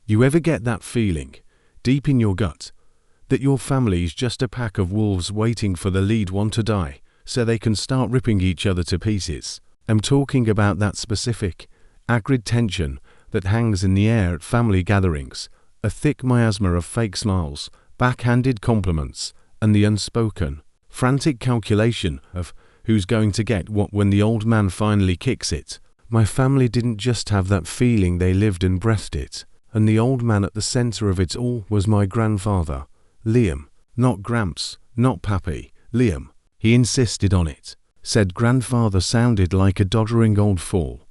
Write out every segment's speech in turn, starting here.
You ever get that feeling, deep in your gut, that your family is just a pack of wolves waiting for the lead one to die, so they can start ripping each other to pieces? I'm talking about that specific, acrid tension that hangs in the air at family gatherings, a thick miasma of fake smiles, backhanded compliments, and the unspoken, frantic calculation of who's going to get what when the old man finally kicks it. My family didn't just have that feeling, they lived and breathed it. And the old man at the center of it all was my grandfather, Liam. Not Gramps, not Pappy, Liam. He insisted on it. Said grandfather sounded like a doddering old fool.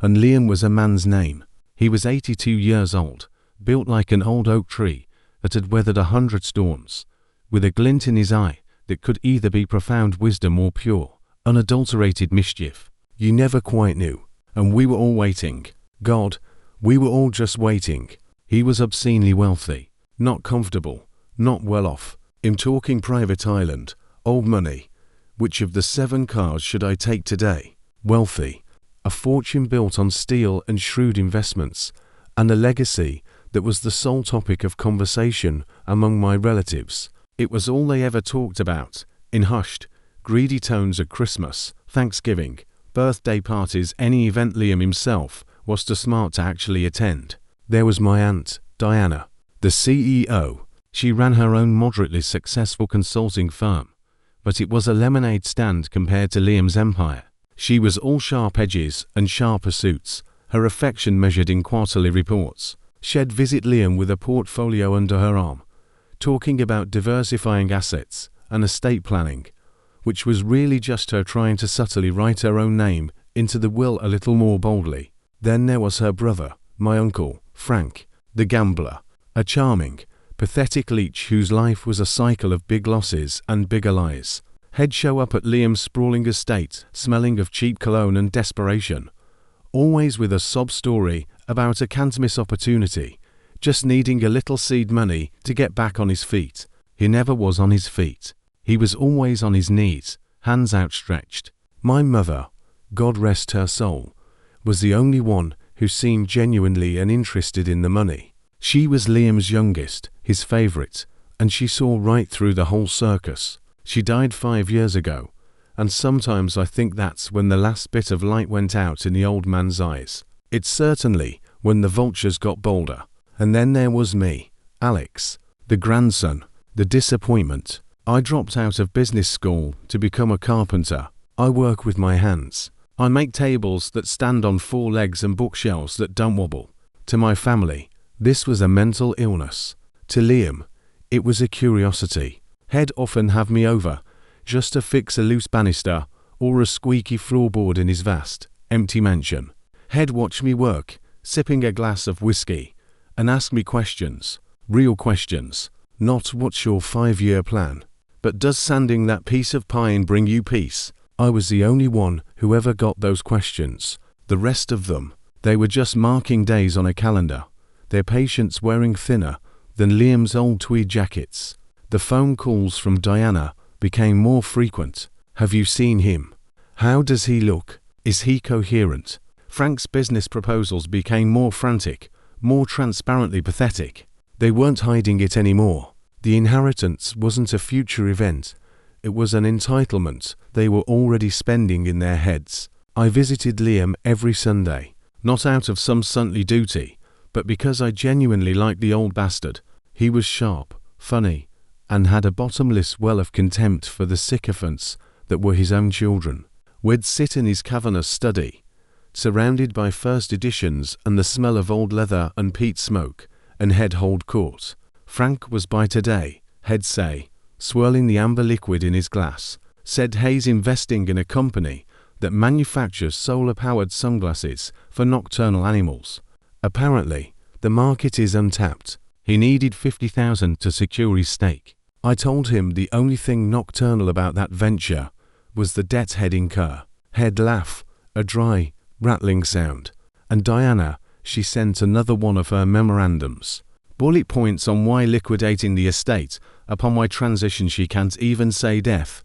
And Liam was a man's name. He was 82 years old, built like an old oak tree that had weathered 100 storms, with a glint in his eye that could either be profound wisdom or pure, unadulterated mischief. You never quite knew. And we were all waiting. God, we were all just waiting. He was obscenely wealthy, not comfortable, not well off. I'm talking private island, old money. Which of the 7 cars should I take today? Wealthy, a fortune built on steel and shrewd investments, and a legacy that was the sole topic of conversation among my relatives. It was all they ever talked about, in hushed, greedy tones at Christmas, Thanksgiving, birthday parties, any event Liam himself was too smart to actually attend. There was my aunt, Diana, the CEO. She ran her own moderately successful consulting firm, but it was a lemonade stand compared to Liam's empire. She was all sharp edges and sharp pursuits, her affection measured in quarterly reports. She'd visit Liam with a portfolio under her arm, talking about diversifying assets and estate planning, which was really just her trying to subtly write her own name into the will a little more boldly. Then there was her brother, my uncle, Frank, the gambler, a charming, pathetic leech whose life was a cycle of big losses and bigger lies. He'd show up at Liam's sprawling estate, smelling of cheap cologne and desperation, always with a sob story about a can't-miss opportunity, just needing a little seed money to get back on his feet. He never was on his feet. He was always on his knees, hands outstretched. My mother, God rest her soul, was the only one who seemed genuinely uninterested in the money. She was Liam's youngest, his favorite, and she saw right through the whole circus. She died 5 years ago, and sometimes I think that's when the last bit of light went out in the old man's eyes. It's certainly when the vultures got bolder. And then there was me, Alex, the grandson, the disappointment. I dropped out of business school to become a carpenter. I work with my hands. I make tables that stand on 4 legs and bookshelves that don't wobble. To my family, this was a mental illness. To Liam, it was a curiosity. He'd often have me over, just to fix a loose banister or a squeaky floorboard in his vast, empty mansion. He'd watch me work, sipping a glass of whiskey, and ask me questions, real questions, not what's your 5-year plan, but does sanding that piece of pine bring you peace? I was the only one who ever got those questions. The rest of them, they were just marking days on a calendar, their patience wearing thinner than Liam's old tweed jackets. The phone calls from Diana became more frequent. Have you seen him? How does he look? Is he coherent? Frank's business proposals became more frantic, more transparently pathetic. They weren't hiding it anymore. The inheritance wasn't a future event. It was an entitlement they were already spending in their heads. I visited Liam every Sunday, not out of some saintly duty, but because I genuinely liked the old bastard. He was sharp, funny, and had a bottomless well of contempt for the sycophants that were his own children. We'd sit in his cavernous study, surrounded by first editions and the smell of old leather and peat smoke, and he'd hold court. Frank was by today, he'd say, swirling the amber liquid in his glass. Said he's investing in a company that manufactures solar-powered sunglasses for nocturnal animals. Apparently, the market is untapped. He needed $50,000 to secure his stake. I told him the only thing nocturnal about that venture was the debt he'd incur. He'd laugh, a dry, rattling sound. And Diana, she sent another one of her memorandums. Bullet points on why liquidating the estate upon my transition, she can't even say death.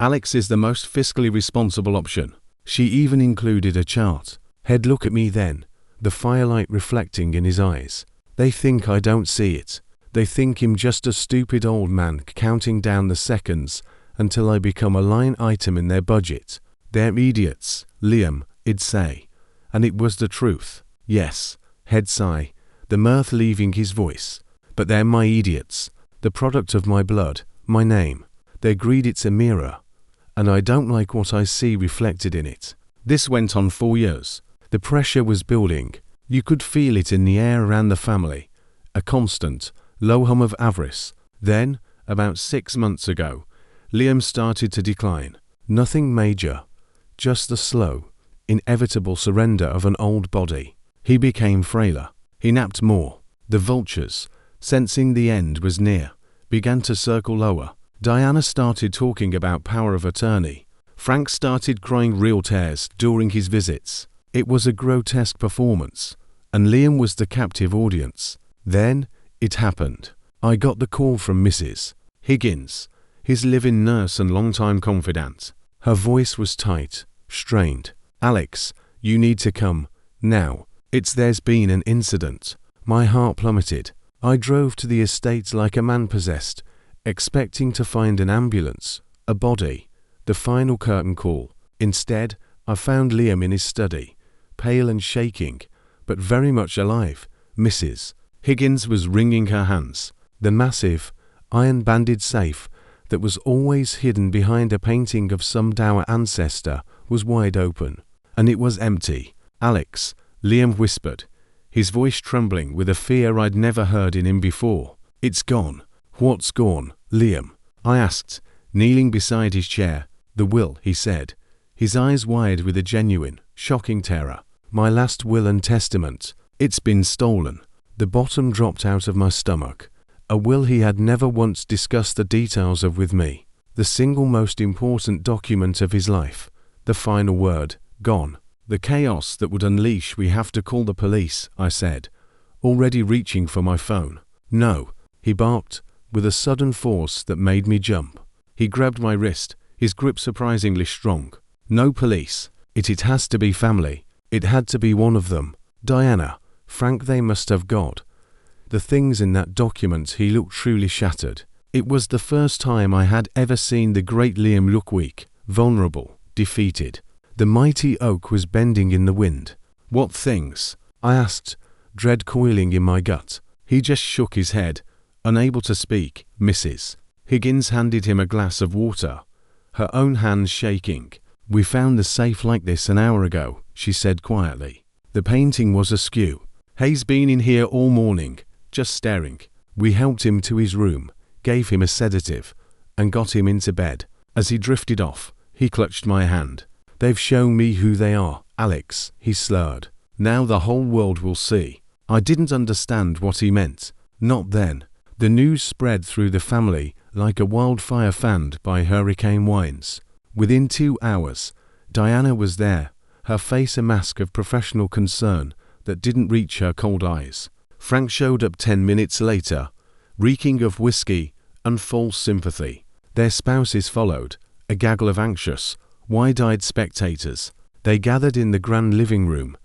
Alex is the most fiscally responsible option. She even included a chart. He'd look at me then, the firelight reflecting in his eyes. They think I don't see it. They think I'm just a stupid old man counting down the seconds until I become a line item in their budget. They're idiots, Liam, I'd say. And it was the truth. Yes, head sigh, the mirth leaving his voice. But they're my idiots, the product of my blood, my name. Their greed, it's a mirror. And I don't like what I see reflected in it. This went on 4 years. The pressure was building. You could feel it in the air around the family. A constant, low hum of avarice. Then, about 6 months ago, Liam started to decline. Nothing major. Just the slow, inevitable surrender of an old body. He became frailer. He napped more. The vultures, sensing the end was near, began to circle lower. Diana started talking about power of attorney. Frank started crying real tears during his visits. It was a grotesque performance, and Liam was the captive audience. Then, it happened. I got the call from Mrs. Higgins, his live-in nurse and longtime confidant. Her voice was tight, strained. "Alex, you need to come, now. There's been an incident." My heart plummeted. I drove to the estate like a man possessed, expecting to find an ambulance, a body, the final curtain call. Instead, I found Liam in his study, pale and shaking, but very much alive. Mrs. Higgins was wringing her hands. The massive, iron-banded safe that was always hidden behind a painting of some dour ancestor was wide open, and it was empty. "Alex," Liam whispered, his voice trembling with a fear I'd never heard in him before. "It's gone." "What's gone, Liam?" I asked, kneeling beside his chair. "The will," he said, his eyes wide with a genuine, shocking terror. "My last will and testament. It's been stolen." The bottom dropped out of my stomach. A will he had never once discussed the details of with me. The single most important document of his life. The final word, gone. "The chaos that would unleash, we have to call the police," I said, already reaching for my phone. "No," he barked, with a sudden force that made me jump. He grabbed my wrist, his grip surprisingly strong. "No police. It has to be family. It had to be one of them. Diana, Frank, they must have got the things in that document." He looked truly shattered. It was the first time I had ever seen the great Liam look weak, vulnerable, defeated. The mighty oak was bending in the wind. "What things?" I asked, dread coiling in my gut. He just shook his head, unable to speak. Mrs. Higgins handed him a glass of water, her own hands shaking. "We found the safe like this an hour ago," she said quietly. "The painting was askew. Hay's been in here all morning, just staring. We helped him to his room, gave him a sedative, and got him into bed. As he drifted off, he clutched my hand. "They've shown me who they are, Alex," he slurred. "Now the whole world will see." I didn't understand what he meant. Not then. The news spread through the family like a wildfire fanned by hurricane winds. Within 2 hours, Diana was there, her face a mask of professional concern that didn't reach her cold eyes. Frank showed up 10 minutes later, reeking of whiskey and false sympathy. Their spouses followed, a gaggle of anxious, wide-eyed spectators. They gathered in the grand living room,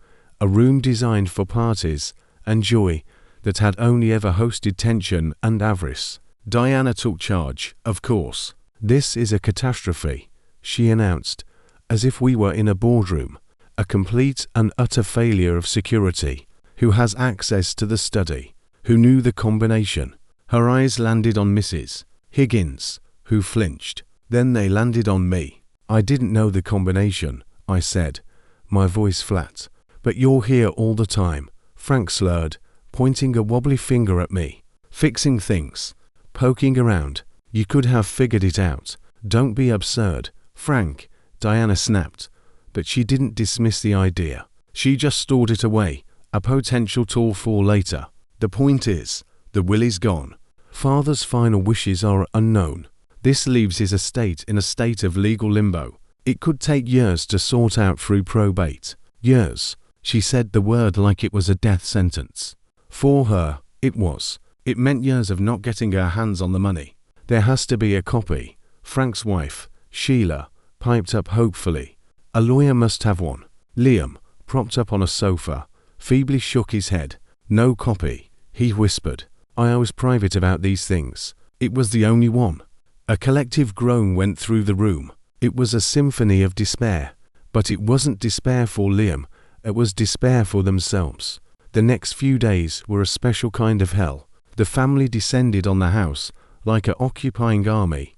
a room designed for parties and joy that had only ever hosted tension and avarice. Diana took charge, of course. "This is a catastrophe," she announced, as if we were in a boardroom. "A complete and utter failure of security. Who has access to the study? Who knew the combination?" Her eyes landed on Mrs. Higgins, who flinched. Then they landed on me. "I didn't know the combination," I said, my voice flat. "But you're here all the time," Frank slurred, pointing a wobbly finger at me. "Fixing things. Poking around. You could have figured it out. Don't be absurd, Frank," Diana snapped. But she didn't dismiss the idea. She just stored it away, a potential tool for later. "The point is, the will is gone. Father's final wishes are unknown. This leaves his estate in a state of legal limbo. It could take years to sort out through probate." "Years." She said the word like it was a death sentence. For her, it was. It meant years of not getting her hands on the money. "There has to be a copy," Frank's wife, Sheila, piped up hopefully. "A lawyer must have one." Liam, propped up on a sofa, feebly shook his head. "No copy," he whispered. I was private about these things. It was the only one. A collective groan went through the room. It was a symphony of despair. But it wasn't despair for Liam, it was despair for themselves. The next few days were a special kind of hell. The family descended on the house like an occupying army,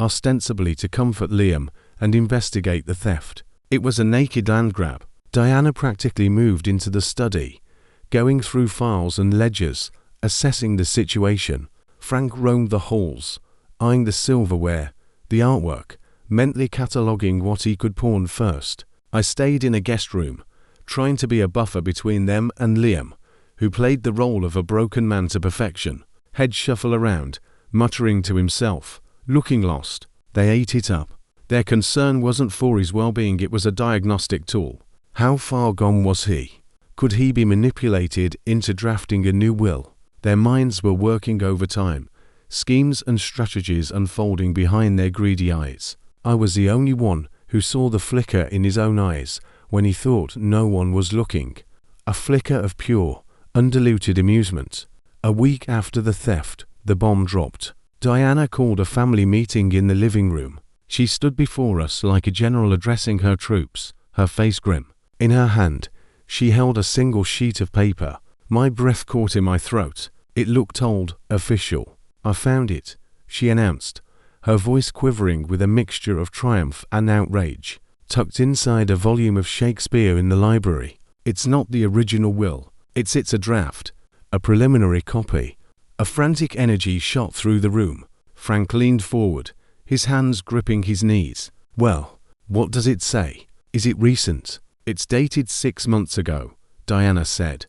ostensibly to comfort Liam and investigate the theft. It was a naked land grab. Diana practically moved into the study, going through files and ledgers, assessing the situation. Frank roamed the halls, eyeing the silverware, the artwork, mentally cataloguing what he could pawn first. I stayed in a guest room, trying to be a buffer between them and Liam, who played the role of a broken man to perfection. Head shuffle around, muttering to himself, looking lost. They ate it up. Their concern wasn't for his well-being, it was a diagnostic tool. How far gone was he? Could he be manipulated into drafting a new will? Their minds were working overtime, schemes and strategies unfolding behind their greedy eyes. I was the only one who saw the flicker in his own eyes when he thought no one was looking. A flicker of pure, undiluted amusement. A week after the theft, the bomb dropped. Diana called a family meeting in the living room. She stood before us like a general addressing her troops, her face grim. In her hand, she held a single sheet of paper. My breath caught in my throat. It looked old, official. I found it, she announced, her voice quivering with a mixture of triumph and outrage. Tucked inside a volume of Shakespeare in the library. It's not the original will. It's a draft, a preliminary copy. A frantic energy shot through the room. Frank leaned forward, his hands gripping his knees. Well, what does it say? Is it recent? It's dated 6 months ago, Diana said,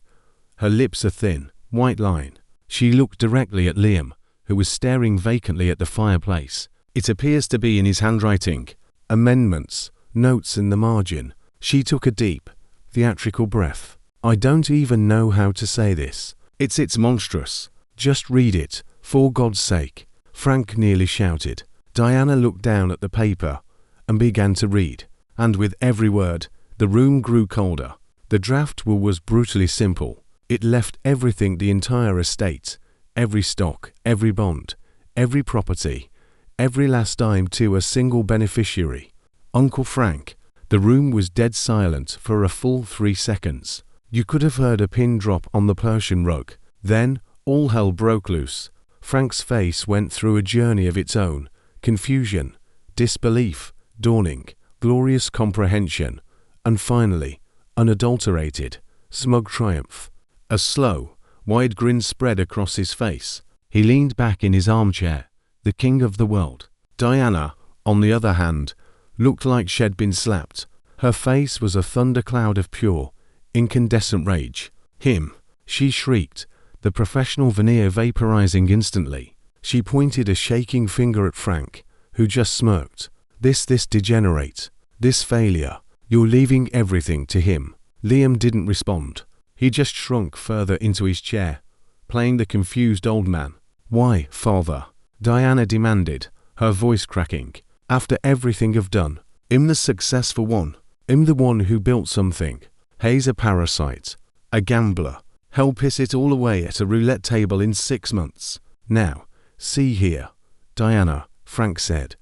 her lips a thin, white line. She looked directly at Liam, who was staring vacantly at the fireplace. It appears to be in his handwriting. Amendments, notes in the margin. She took a deep, theatrical breath. I don't even know how to say this. It's monstrous. Just read it, for God's sake, Frank nearly shouted. Diana looked down at the paper and began to read, and with every word, the room grew colder. The draft will was brutally simple. It left everything, the entire estate, every stock, every bond, every property, every last dime to a single beneficiary, Uncle Frank. The room was dead silent for a full 3 seconds. You could have heard a pin drop on the Persian rug. Then, all hell broke loose. Frank's face went through a journey of its own. Confusion, disbelief, dawning, glorious comprehension, and finally, unadulterated, smug triumph. A slow, wide grin spread across his face. He leaned back in his armchair, the king of the world. Diana, on the other hand, looked like she'd been slapped. Her face was a thundercloud of pure, incandescent rage. Him, she shrieked, the professional veneer vaporizing instantly. She pointed a shaking finger at Frank, who just smirked. This degenerate. This failure. You're leaving everything to him. Liam didn't respond. He just shrunk further into his chair, playing the confused old man. Why, father? Diana demanded, her voice cracking. After everything I've done, I'm the successful one. I'm the one who built something. He's a parasite. A gambler. He'll piss it all away at a roulette table in 6 months. Now, see here, Diana, Frank said,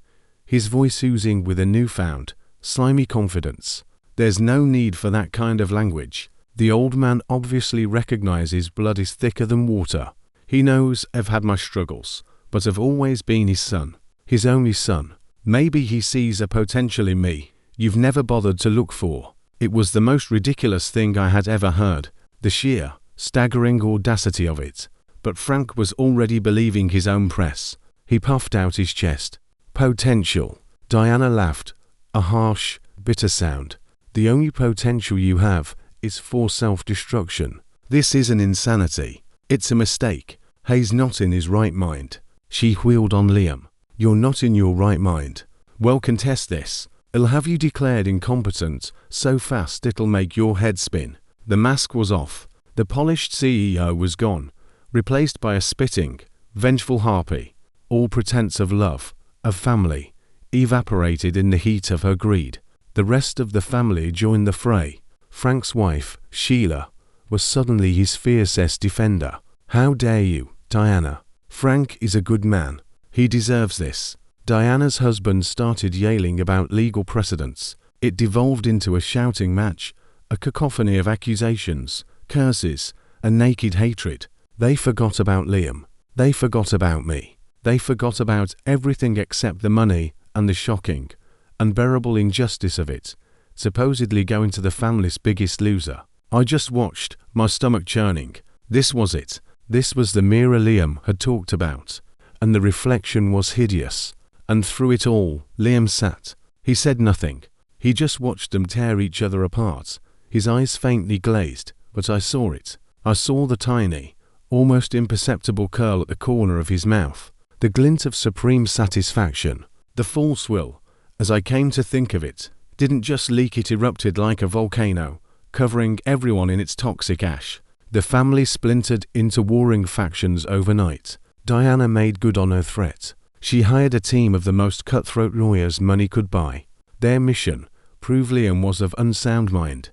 his voice oozing with a newfound, slimy confidence. There's no need for that kind of language. The old man obviously recognizes blood is thicker than water. He knows I've had my struggles, but I've always been his son, his only son. Maybe he sees a potential in me you've never bothered to look for. It was the most ridiculous thing I had ever heard, the sheer, staggering audacity of it. But Frank was already believing his own press. He puffed out his chest. Potential. Diana laughed, a harsh, bitter sound. The only potential you have is for self-destruction. This isn't insanity. It's a mistake. He's not in his right mind. She wheeled on Liam. You're not in your right mind. Well, contest this. I'll have you declared incompetent so fast it'll make your head spin. The mask was off. The polished CEO was gone, replaced by a spitting, vengeful harpy. All pretense of love, of family, evaporated in the heat of her greed. The rest of the family joined the fray. Frank's wife, Sheila, was suddenly his fiercest defender. How dare you, Diana? Frank is a good man. He deserves this. Diana's husband started yelling about legal precedents. It devolved into a shouting match, a cacophony of accusations, curses, and naked hatred. They forgot about Liam. They forgot about me. They forgot about everything except the money and the shocking, unbearable injustice of it, supposedly going to the family's biggest loser. I just watched, my stomach churning. This was it. This was the mirror Liam had talked about. And the reflection was hideous. And through it all, Liam sat. He said nothing. He just watched them tear each other apart. His eyes faintly glazed, but I saw it. I saw the tiny, almost imperceptible curl at the corner of his mouth. The glint of supreme satisfaction. The false will, as I came to think of it, didn't just leak, it erupted like a volcano, covering everyone in its toxic ash. The family splintered into warring factions overnight. Diana made good on her threat. She hired a team of the most cutthroat lawyers money could buy. Their mission: prove Liam was of unsound mind,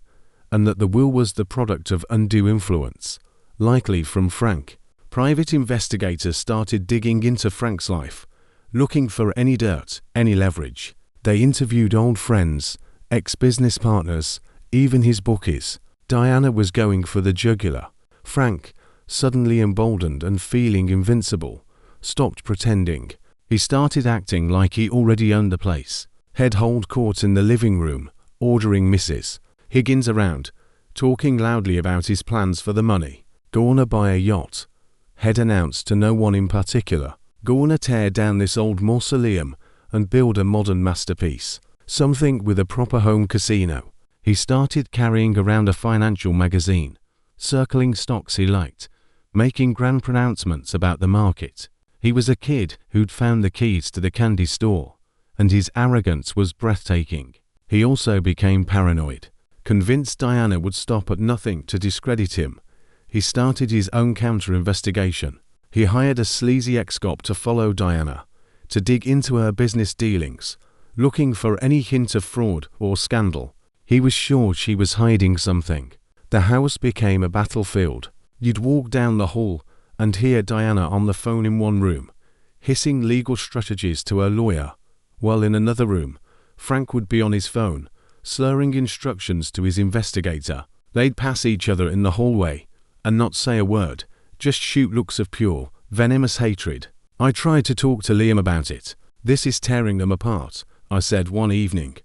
and that the will was the product of undue influence, likely from Frank. Private investigators started digging into Frank's life, looking for any dirt, any leverage. They interviewed old friends, ex-business partners, even his bookies. Diana was going for the jugular. Frank, suddenly emboldened and feeling invincible, stopped pretending. He started acting like he already owned the place. Head hold court in the living room, ordering Mrs. Higgins around, talking loudly about his plans for the money. Gonna buy a yacht. Head announced to no one in particular. Gonna tear down this old mausoleum and build a modern masterpiece. Something with a proper home casino. He started carrying around a financial magazine, circling stocks he liked, making grand pronouncements about the market. He was a kid who'd found the keys to the candy store, and his arrogance was breathtaking. He also became paranoid. Convinced Diana would stop at nothing to discredit him, he started his own counter-investigation. He hired a sleazy ex-cop to follow Diana, to dig into her business dealings, looking for any hint of fraud or scandal. He was sure she was hiding something. The house became a battlefield. You'd walk down the hall and hear Diana on the phone in one room, hissing legal strategies to her lawyer, while in another room, Frank would be on his phone, slurring instructions to his investigator. They'd pass each other in the hallway and not say a word, just shoot looks of pure, venomous hatred. I tried to talk to Liam about it. This is tearing them apart, I said one evening,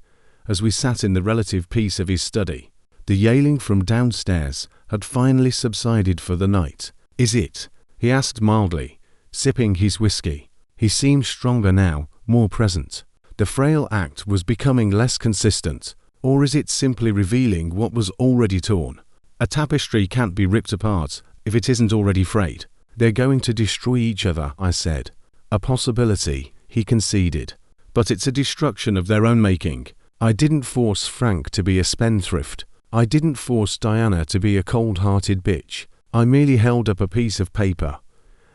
as we sat in the relative peace of his study. The yelling from downstairs had finally subsided for the night. Is it? He asked mildly, sipping his whiskey. He seemed stronger now, more present. The frail act was becoming less consistent, or is it simply revealing what was already torn? A tapestry can't be ripped apart if it isn't already frayed. They're going to destroy each other, I said. A possibility, he conceded. But it's a destruction of their own making. I didn't force Frank to be a spendthrift. I didn't force Diana to be a cold-hearted bitch. I merely held up a piece of paper,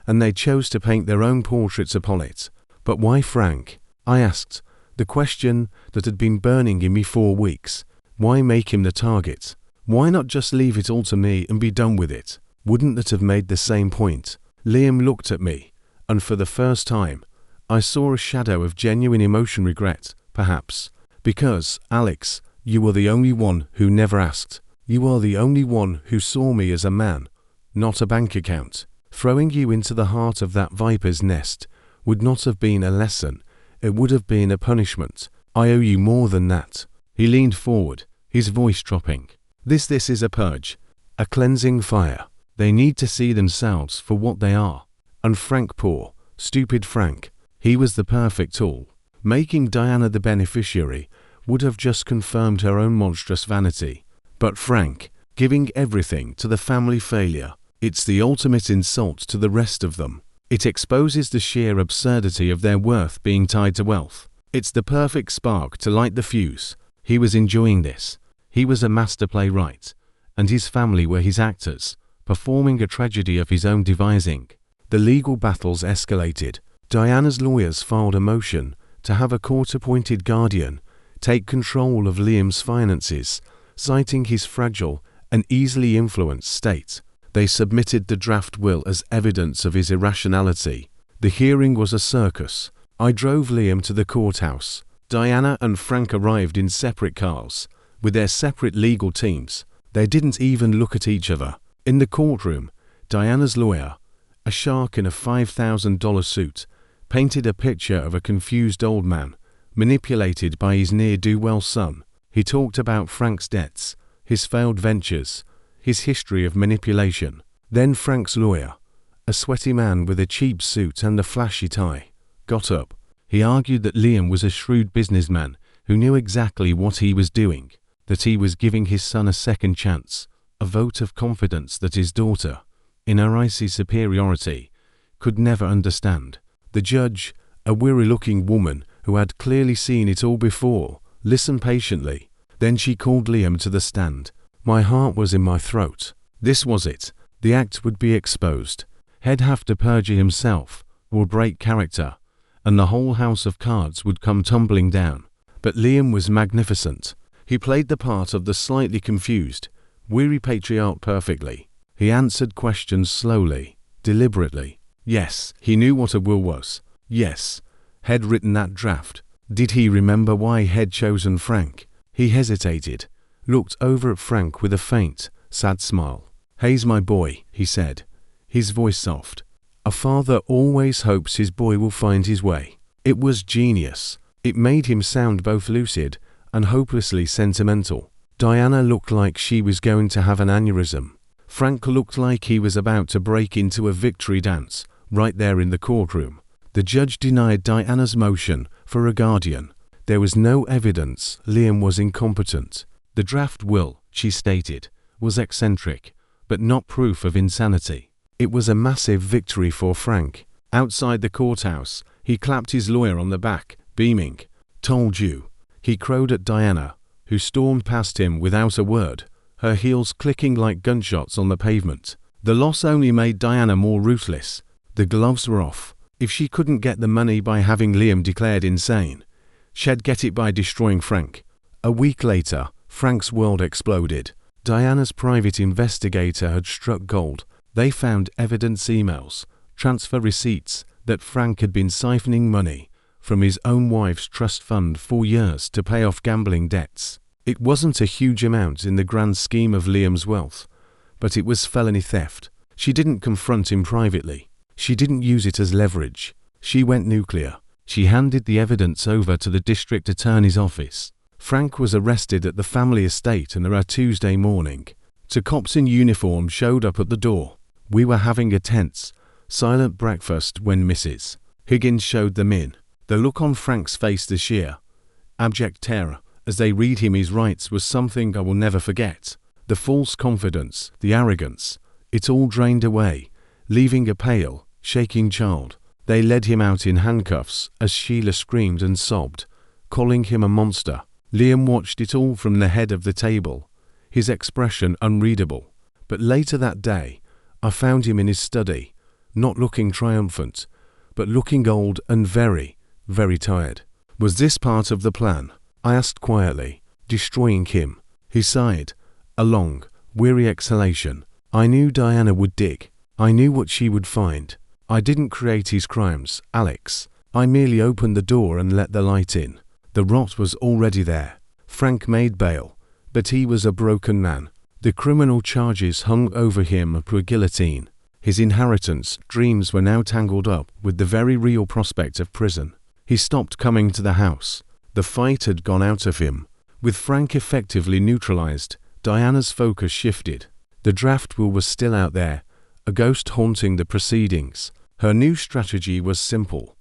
and they chose to paint their own portraits upon it. But why Frank? I asked, the question that had been burning in me for weeks. Why make him the target? Why not just leave it all to me and be done with it? Wouldn't that have made the same point? Liam looked at me, and for the first time, I saw a shadow of genuine emotion, regret, perhaps. Because, Alex, you were the only one who never asked. You are the only one who saw me as a man, not a bank account. Throwing you into the heart of that viper's nest would not have been a lesson, it would have been a punishment. I owe you more than that. He leaned forward, his voice dropping. This is a purge, a cleansing fire. They need to see themselves for what they are. And Frank, poor, stupid Frank, he was the perfect tool. Making Diana the beneficiary would have just confirmed her own monstrous vanity. But Frank, giving everything to the family failure, it's the ultimate insult to the rest of them. It exposes the sheer absurdity of their worth being tied to wealth. It's the perfect spark to light the fuse. He was enjoying this. He was a master playwright, and his family were his actors, performing a tragedy of his own devising. The legal battles escalated. Diana's lawyers filed a motion to have a court-appointed guardian take control of Liam's finances, citing his fragile and easily influenced state. They submitted the draft will as evidence of his irrationality. The hearing was a circus. I drove Liam to the courthouse. Diana and Frank arrived in separate cars, with their separate legal teams. They didn't even look at each other. In the courtroom, Diana's lawyer, a shark in a $5,000 suit, painted a picture of a confused old man, manipulated by his ne'er-do-well son. He talked about Frank's debts, his failed ventures, his history of manipulation. Then Frank's lawyer, a sweaty man with a cheap suit and a flashy tie, got up. He argued that Liam was a shrewd businessman who knew exactly what he was doing, that he was giving his son a second chance, a vote of confidence that his daughter, in her icy superiority, could never understand. The judge, a weary-looking woman who had clearly seen it all before, listened patiently. Then she called Liam to the stand. My heart was in my throat. This was it. The act would be exposed. He'd have to perjure himself, or break character, and the whole house of cards would come tumbling down. But Liam was magnificent. He played the part of the slightly confused, weary patriarch perfectly. He answered questions slowly, deliberately. Yes, he knew what a will was. Yes, had written that draft. Did he remember why he'd chosen Frank? He hesitated, looked over at Frank with a faint, sad smile. "He's my boy," he said, his voice soft. "A father always hopes his boy will find his way." It was genius. It made him sound both lucid and hopelessly sentimental. Diana looked like she was going to have an aneurysm. Frank looked like he was about to break into a victory dance, right there in the courtroom. The judge denied Diana's motion for a guardian. There was no evidence Liam was incompetent. The draft will, she stated, was eccentric, but not proof of insanity. It was a massive victory for Frank. Outside the courthouse, he clapped his lawyer on the back, beaming. "Told you." He crowed at Diana, who stormed past him without a word, her heels clicking like gunshots on the pavement. The loss only made Diana more ruthless. The gloves were off. If she couldn't get the money by having Liam declared insane, she'd get it by destroying Frank. A week later, Frank's world exploded. Diana's private investigator had struck gold. They found evidence emails, transfer receipts, that Frank had been siphoning money from his own wife's trust fund for years to pay off gambling debts. It wasn't a huge amount in the grand scheme of Liam's wealth, but it was felony theft. She didn't confront him privately. She didn't use it as leverage. She went nuclear. She handed the evidence over to the district attorney's office. Frank was arrested at the family estate on a Tuesday morning. Two cops in uniform showed up at the door. We were having a tense, silent breakfast when Mrs. Higgins showed them in. The look on Frank's face, the sheer, abject terror as they read him his rights, was something I will never forget. The false confidence, the arrogance, it all drained away, leaving a pale, shaking child. They led him out in handcuffs as Sheila screamed and sobbed, calling him a monster. Liam watched it all from the head of the table, his expression unreadable. But later that day, I found him in his study, not looking triumphant, but looking old and very, very tired. Was this part of the plan? I asked quietly. Destroying him. He sighed, a long, weary exhalation. I knew Diana would dig. I knew what she would find. I didn't create his crimes, Alex. I merely opened the door and let the light in. The rot was already there. Frank made bail, but he was a broken man. The criminal charges hung over him per guillotine. His inheritance dreams were now tangled up with the very real prospect of prison. He stopped coming to the house. The fight had gone out of him. With Frank effectively neutralized, Diana's focus shifted. The draft will was still out there, a ghost haunting the proceedings. Her new strategy was simple.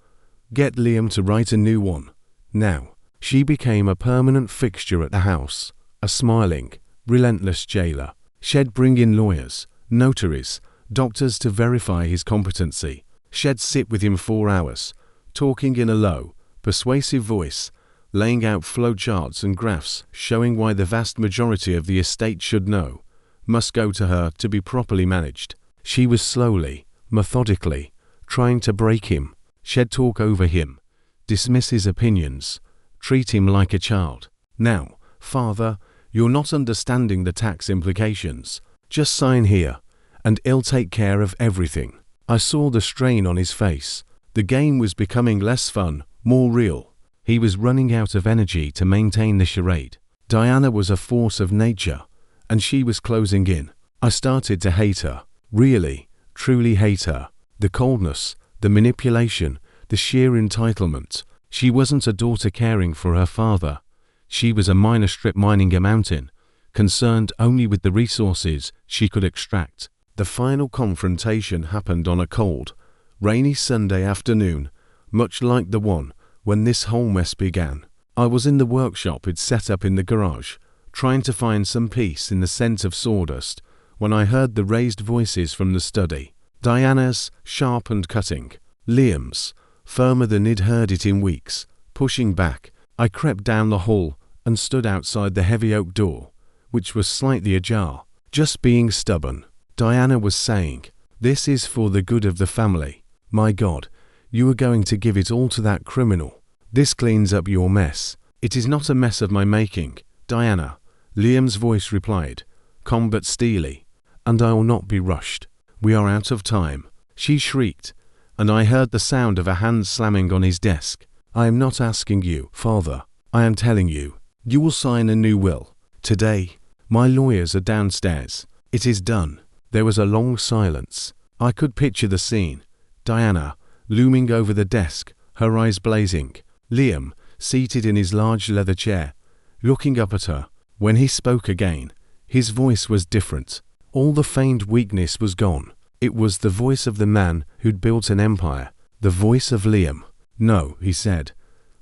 Get Liam to write a new one. Now, she became a permanent fixture at the house, a smiling, relentless jailer. She'd bring in lawyers, notaries, doctors to verify his competency. She'd sit with him 4 hours, talking in a low, persuasive voice, laying out flowcharts and graphs showing why the vast majority of the estate should know, must go to her to be properly managed. She was slowly, methodically, trying to break him. She'd talk over him, dismiss his opinions, treat him like a child. Now, father, you're not understanding the tax implications. Just sign here, and he'll take care of everything." I saw the strain on his face. The game was becoming less fun, more real. He was running out of energy to maintain the charade. Diana was a force of nature, and she was closing in. I started to hate her. Really, truly hate her. The coldness, the manipulation, the sheer entitlement. She wasn't a daughter caring for her father. She was a miner strip mining a mountain, concerned only with the resources she could extract. The final confrontation happened on a cold, rainy Sunday afternoon, much like the one when this whole mess began. I was in the workshop he'd set up in the garage, trying to find some peace in the scent of sawdust, when I heard the raised voices from the study. Diana's, sharp and cutting. Liam's, firmer than he'd heard it in weeks. Pushing back, I crept down the hall and stood outside the heavy oak door, which was slightly ajar. "Just being stubborn," Diana was saying. "This is for the good of the family. My God, you are going to give it all to that criminal. This cleans up your mess." "It is not a mess of my making, Diana," Liam's voice replied, calm but steely, "and I will not be rushed. We are out of time." She shrieked, and I heard the sound of a hand slamming on his desk. "I am not asking you, Father. I am telling you. You will sign a new will. Today. My lawyers are downstairs. It is done." There was a long silence. I could picture the scene. Diana, looming over the desk, her eyes blazing. Liam, seated in his large leather chair, looking up at her. When he spoke again, his voice was different. All the feigned weakness was gone. It was the voice of the man who'd built an empire, the voice of Liam. "No," he said.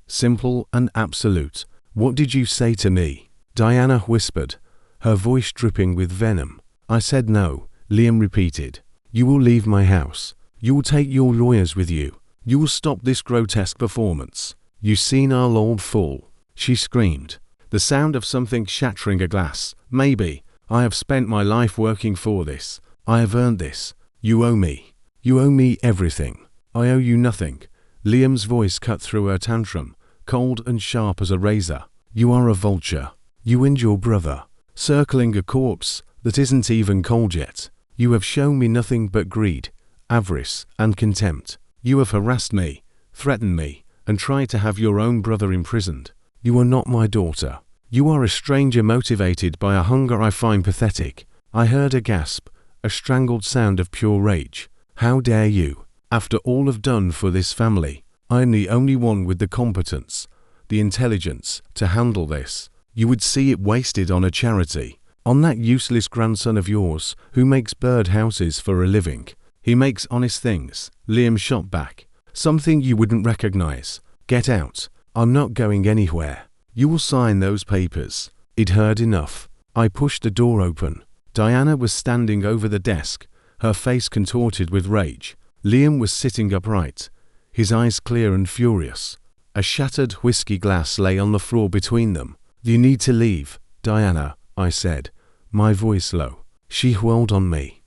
Simple and absolute. "What did you say to me?" Diana whispered, her voice dripping with venom. "I said no," Liam repeated. "You will leave my house. You will take your lawyers with you. You will stop this grotesque performance. You senile old fool," she screamed. The sound of something shattering a glass. "Maybe. I have spent my life working for this. I have earned this. You owe me. You owe me everything. I owe you nothing." Liam's voice cut through her tantrum, cold and sharp as a razor. "You are a vulture. You and your brother, circling a corpse that isn't even cold yet. You have shown me nothing but greed, avarice, and contempt. You have harassed me, threatened me, and tried to have your own brother imprisoned. You are not my daughter. You are a stranger motivated by a hunger I find pathetic." I heard a gasp, a strangled sound of pure rage. "How dare you? After all I've done for this family, I am the only one with the competence, the intelligence, to handle this. You would see it wasted on a charity, on that useless grandson of yours who makes bird houses for a living. He makes honest things," Liam shot back. "Something you wouldn't recognize. Get out. I'm not going anywhere. You will sign those papers." He'd heard enough. I pushed the door open. Diana was standing over the desk, her face contorted with rage. Liam was sitting upright, his eyes clear and furious. A shattered whiskey glass lay on the floor between them. "You need to leave, Diana," I said, my voice low. She whirled on me.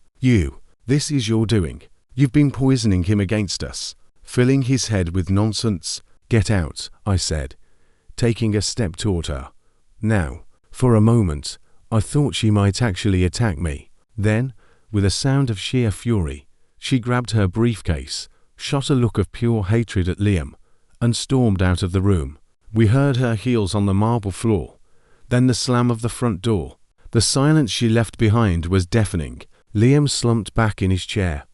This is your doing. You've been poisoning him against us, filling his head with nonsense." "Get out," I said, taking a step toward her. Now, for a moment, I thought she might actually attack me. Then, with a sound of sheer fury, she grabbed her briefcase, shot a look of pure hatred at Liam, and stormed out of the room. We heard her heels on the marble floor, then the slam of the front door. The silence she left behind was deafening. Liam slumped back in his chair,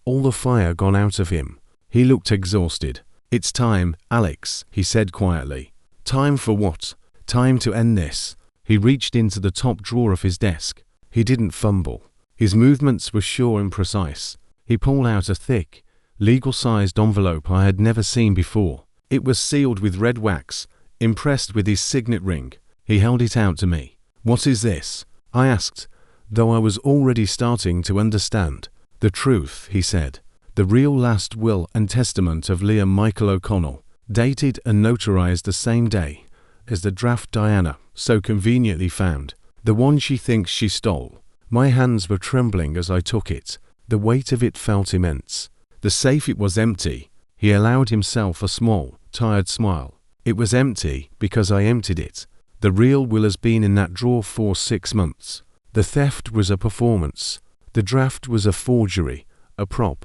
all the fire gone out of him. He looked exhausted. "It's time, Alex," he said quietly. "Time for what?" "Time to end this." He reached into the top drawer of his desk. He didn't fumble. His movements were sure and precise. He pulled out a thick, legal-sized envelope I had never seen before. It was sealed with red wax, impressed with his signet ring. He held it out to me. "What is this?" I asked, though I was already starting to understand. "The truth," he said. "The real last will and testament of Liam Michael O'Connell, dated and notarized the same day as the draft Diana so conveniently found, the one she thinks she stole." My hands were trembling as I took it. The weight of it felt immense. The safe, it was empty. He allowed himself a small, tired smile. "It was empty because I emptied it. The real will has been in that drawer for 6 months. The theft was a performance. The draft was a forgery, a prop,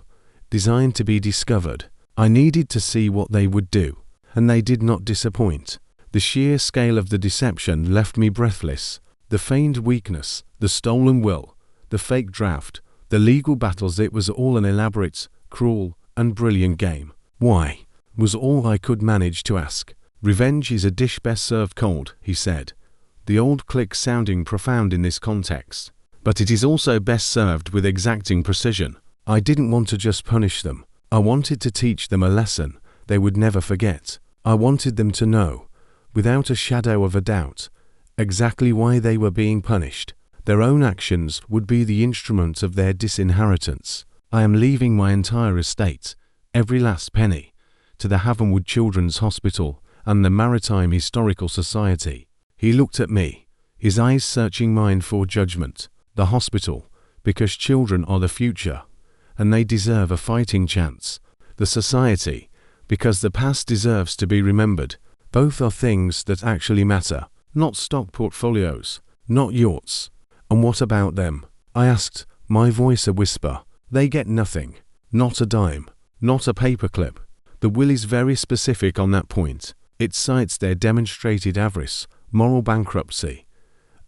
designed to be discovered. I needed to see what they would do, and they did not disappoint. The sheer scale of the deception left me breathless. The feigned weakness, the stolen will, the fake draft, the legal battles, it was all an elaborate, cruel, and brilliant game. Why? Was all I could manage to ask. Revenge is a dish best served cold, he said, the old clique sounding profound in this context. But it is also best served with exacting precision. I didn't want to just punish them. I wanted to teach them a lesson they would never forget. I wanted them to know, without a shadow of a doubt, exactly why they were being punished. Their own actions would be the instrument of their disinheritance. I am leaving my entire estate, every last penny, to the Havenwood Children's Hospital and the Maritime Historical Society. He looked at me, his eyes searching mine for judgment. The hospital, because children are the future, and they deserve a fighting chance. The society, because the past deserves to be remembered. Both are things that actually matter, not stock portfolios, not yachts. And what about them? I asked, my voice a whisper. They get nothing, not a dime, not a paperclip. The will is very specific on that point. It cites their demonstrated avarice, moral bankruptcy,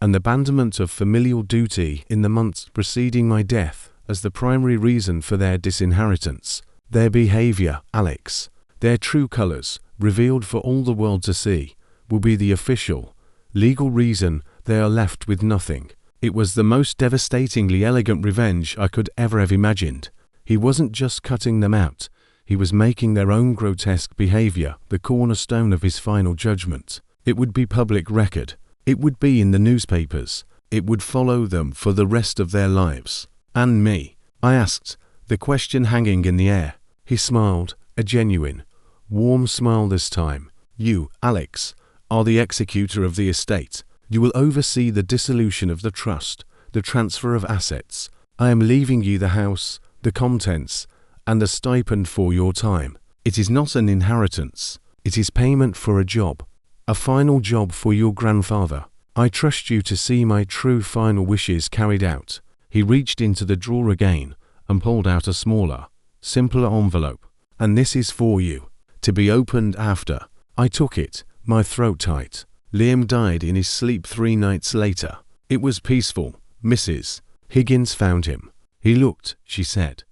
and abandonment of familial duty in the months preceding my death as the primary reason for their disinheritance. Their behavior, Alex, their true colors, revealed for all the world to see, will be the official, legal reason they are left with nothing. It was the most devastatingly elegant revenge I could ever have imagined. He wasn't just cutting them out, he was making their own grotesque behavior the cornerstone of his final judgment. It would be public record. It would be in the newspapers. It would follow them for the rest of their lives. And me? I asked, the question hanging in the air. He smiled, a genuine, warm smile this time. You, Alex, are the executor of the estate. You will oversee the dissolution of the trust, the transfer of assets. I am leaving you the house, the contents, and a stipend for your time. It is not an inheritance. It is payment for a job. A final job for your grandfather. I trust you to see my true final wishes carried out. He reached into the drawer again and pulled out a smaller, simpler envelope. And this is for you, to be opened after. I took it, my throat tight. Liam died in his sleep 3 nights later. It was peaceful. Mrs. Higgins found him. He looked, she said,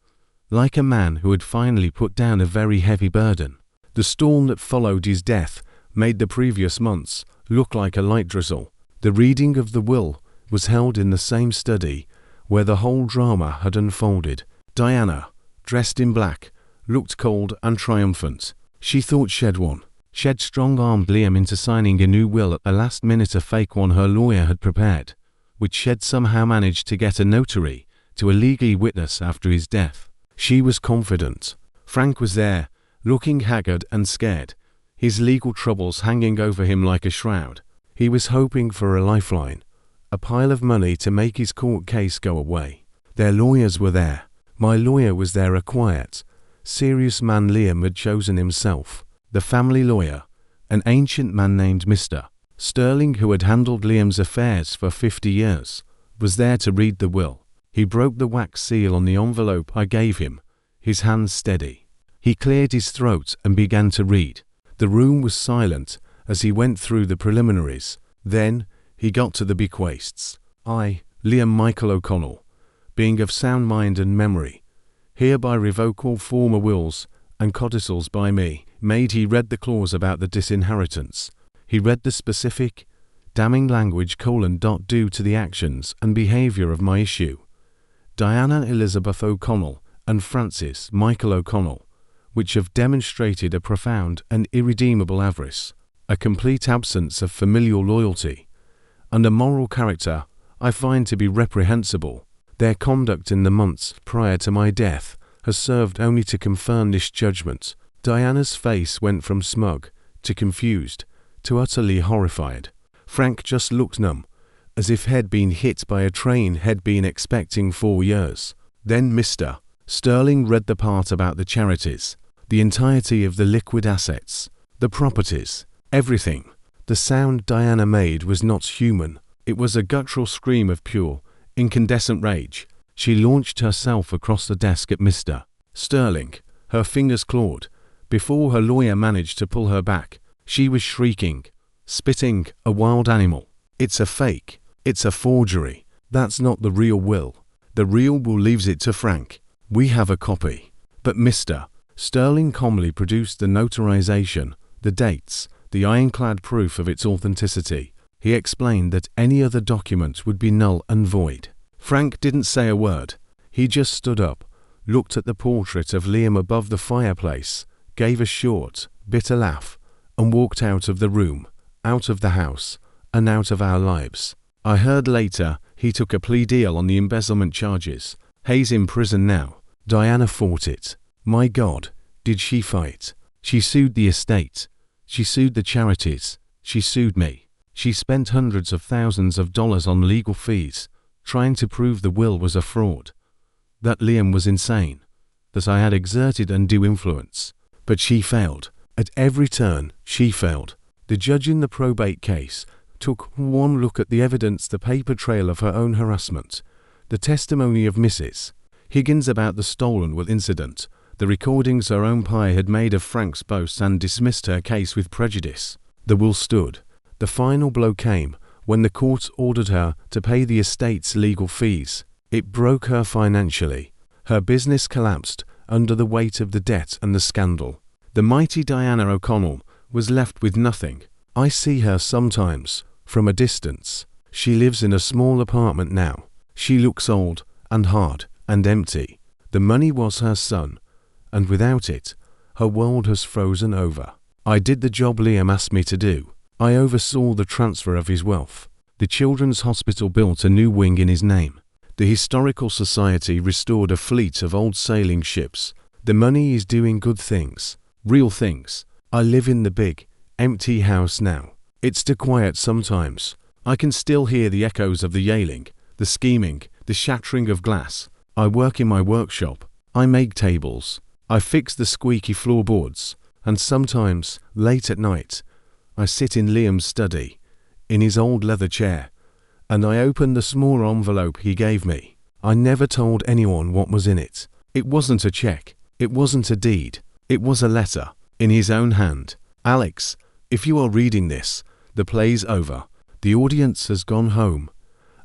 like a man who had finally put down a very heavy burden. The storm that followed his death made the previous months look like a light drizzle. The reading of the will was held in the same study where the whole drama had unfolded. Diana, dressed in black, looked cold and triumphant. She thought she'd won. She'd strong-armed Liam into signing a new will at the last minute, a fake one her lawyer had prepared, which she'd somehow managed to get a notary to illegally witness after his death. She was confident. Frank was there, looking haggard and scared, his legal troubles hanging over him like a shroud. He was hoping for a lifeline, a pile of money to make his court case go away. Their lawyers were there. My lawyer was there, a quiet, serious man Liam had chosen himself. The family lawyer, an ancient man named Mr. Sterling, who had handled Liam's affairs for 50 years, was there to read the will. He broke the wax seal on the envelope I gave him, his hands steady. He cleared his throat and began to read. The room was silent as he went through the preliminaries. Then he got to the bequests. I, Liam Michael O'Connell, being of sound mind and memory, hereby revoke all former wills and codicils by me. He read the clause about the disinheritance. He read the specific, damning language due to the actions and behavior of my issue, Diana Elizabeth O'Connell and Francis Michael O'Connell, which have demonstrated a profound and irredeemable avarice, a complete absence of familial loyalty, and a moral character I find to be reprehensible. Their conduct in the months prior to my death has served only to confirm this judgment. Diana's face went from smug to confused to utterly horrified. Frank just looked numb, as if he'd been hit by a train he'd been expecting 4 years. Then Mr. Sterling read the part about the charities, the entirety of the liquid assets, the properties, everything. The sound Diana made was not human. It was a guttural scream of pure, incandescent rage. She launched herself across the desk at Mr. Sterling, her fingers clawed. Before her lawyer managed to pull her back, she was shrieking, spitting, a wild animal. It's a fake. It's a forgery. That's not the real will. The real will leaves it to Frank. We have a copy. But Mr. Sterling calmly produced the notarization, the dates, the ironclad proof of its authenticity. He explained that any other document would be null and void. Frank didn't say a word. He just stood up, looked at the portrait of Liam above the fireplace, gave a short, bitter laugh, and walked out of the room, out of the house, and out of our lives. I heard later he took a plea deal on the embezzlement charges. Hayes in prison now. Diana fought it. My God, did she fight? She sued the estate. She sued the charities. She sued me. She spent hundreds of thousands of dollars on legal fees, trying to prove the will was a fraud, that Liam was insane, that I had exerted undue influence. But she failed. At every turn, she failed. The judge in the probate case took one look at the evidence, the paper trail of her own harassment, the testimony of Mrs. Higgins about the stolen will incident, the recordings her own pie had made of Frank's boasts, and dismissed her case with prejudice. The will stood. The final blow came when the court ordered her to pay the estate's legal fees. It broke her financially. Her business collapsed under the weight of the debt and the scandal. The mighty Diana O'Connell was left with nothing. I see her sometimes, from a distance. She lives in a small apartment now. She looks old and hard and empty. The money was her son, and without it, her world has frozen over. I did the job Liam asked me to do. I oversaw the transfer of his wealth. The Children's Hospital built a new wing in his name. The Historical Society restored a fleet of old sailing ships. The money is doing good things, real things. I live in the big, empty house now. It's too quiet sometimes. I can still hear the echoes of the yelling, the scheming, the shattering of glass. I work in my workshop. I make tables. I fix the squeaky floorboards. And sometimes, late at night, I sit in Liam's study, in his old leather chair, and I open the small envelope he gave me. I never told anyone what was in it. It wasn't a check. It wasn't a deed. It was a letter, in his own hand. Alex, if you are reading this, the play's over. The audience has gone home,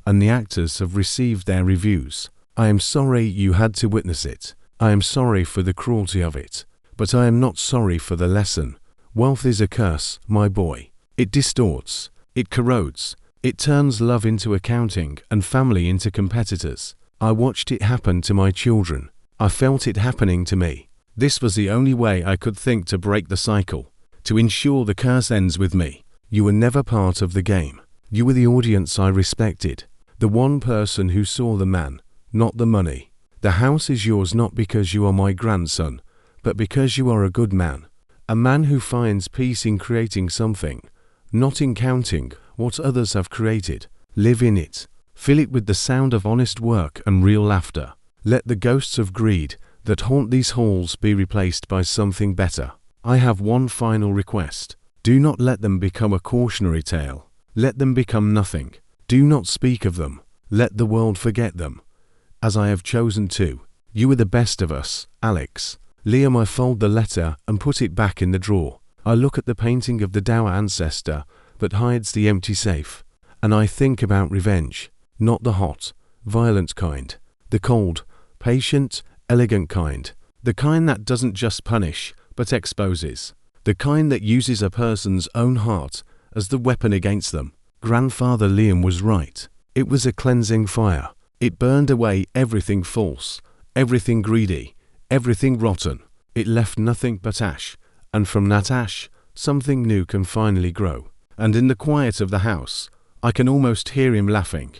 and the actors have received their reviews. I am sorry you had to witness it. I am sorry for the cruelty of it. But I am not sorry for the lesson. Wealth is a curse, my boy. It distorts. It corrodes. It turns love into accounting and family into competitors. I watched it happen to my children. I felt it happening to me. This was the only way I could think to break the cycle, to ensure the curse ends with me. You were never part of the game. You were the audience I respected. The one person who saw the man, not the money. The house is yours not because you are my grandson, but because you are a good man. A man who finds peace in creating something, not in counting what others have created. Live in it. Fill it with the sound of honest work and real laughter. Let the ghosts of greed that haunt these halls be replaced by something better. I have one final request. Do not let them become a cautionary tale. Let them become nothing. Do not speak of them. Let the world forget them, as I have chosen to. You are the best of us, Alex. Liam, I fold the letter and put it back in the drawer. I look at the painting of the dour ancestor that hides the empty safe, and I think about revenge, not the hot, violent kind, the cold, patient, elegant kind, the kind that doesn't just punish, but exposes, the kind that uses a person's own heart as the weapon against them. Grandfather Liam was right. It was a cleansing fire. It burned away everything false, everything greedy, everything rotten. It left nothing but ash, and from that ash, something new can finally grow. And in the quiet of the house, I can almost hear him laughing.